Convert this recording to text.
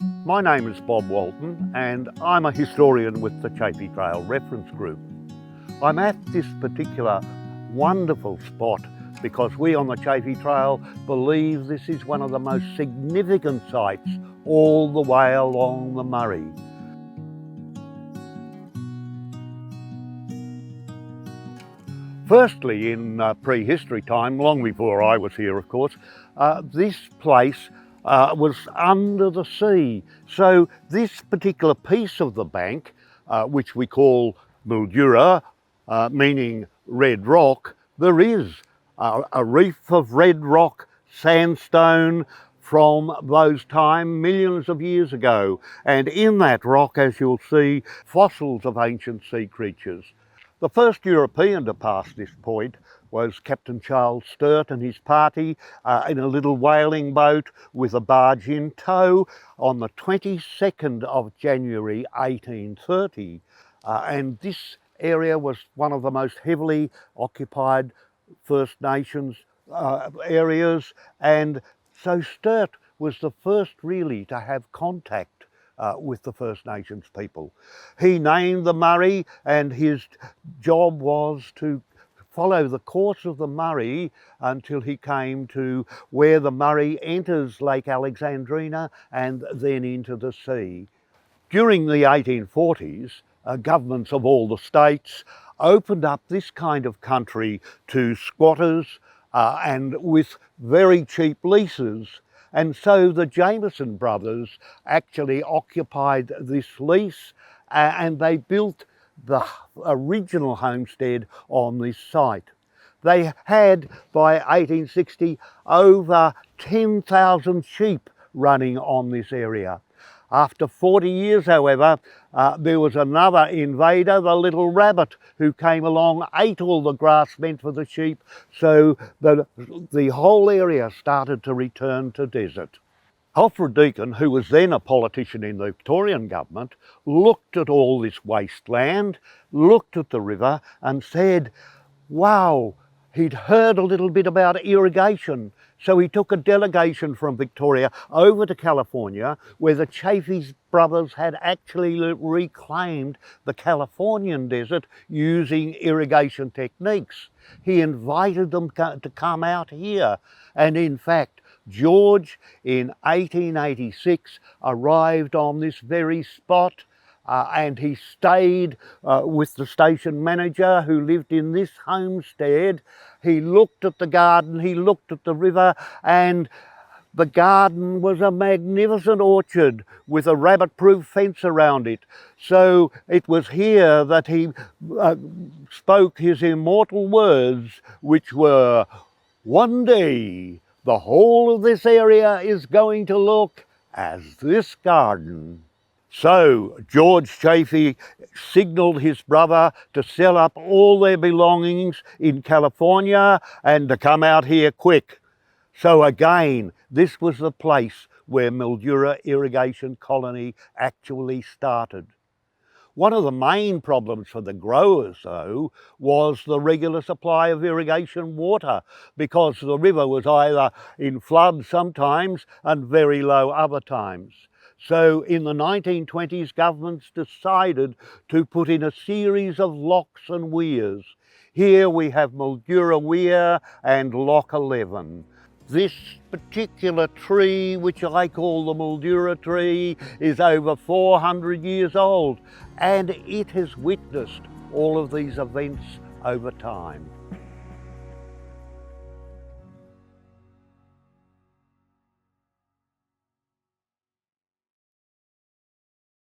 My name is Bob Walton and I'm a historian with the Chaffey Trail Reference Group. I'm at this particular wonderful spot because we on the Chaffey Trail believe this is one of the most significant sites all the way along the Murray. Firstly, in prehistory time, long before I was here of course, this place was under the sea. So this particular piece of the bank, which we call Mildura, meaning red rock, there is a reef of red rock sandstone from those times millions of years ago. And in that rock, as you'll see, fossils of ancient sea creatures. The first European to pass this point was Captain Charles Sturt and his party in a little whaling boat with a barge in tow on the 22nd of January 1830. And this area was one of the most heavily occupied First Nations areas, and so Sturt was the first really to have contact with the First Nations people. He named the Murray, and his job was to follow the course of the Murray until he came to where the Murray enters Lake Alexandrina and then into the sea. During the 1840s, governments of all the states opened up this kind of country to squatters and with very cheap leases. And so the Jameson brothers actually occupied this lease and they built the original homestead on this site. They had, by 1860, over 10,000 sheep running on this area. After 40 years, however, there was another invader, the little rabbit, who came along, ate all the grass meant for the sheep, so the whole area started to return to desert. Alfred Deakin, who was then a politician in the Victorian government, looked at all this wasteland, looked at the river and said, wow, he'd heard a little bit about irrigation. So he took a delegation from Victoria over to California, where the Chaffey brothers had actually reclaimed the Californian desert using irrigation techniques. He invited them to come out here, and in fact, George in 1886 arrived on this very spot and he stayed with the station manager who lived in this homestead. He looked at the garden, he looked at the river, and the garden was a magnificent orchard with a rabbit-proof fence around it. So it was here that he spoke his immortal words, which were, "One day the whole of this area is going to look as this garden." So George Chaffey signalled his brother to sell up all their belongings in California and to come out here quick. So again, this was the place where Mildura Irrigation Colony actually started. One of the main problems for the growers, though, was the regular supply of irrigation water, because the river was either in flood sometimes and very low other times. So in the 1920s, governments decided to put in a series of locks and weirs. Here we have Mildura Weir and Lock 11. This particular tree, which I call the Mildura tree, is over 400 years old, and it has witnessed all of these events over time.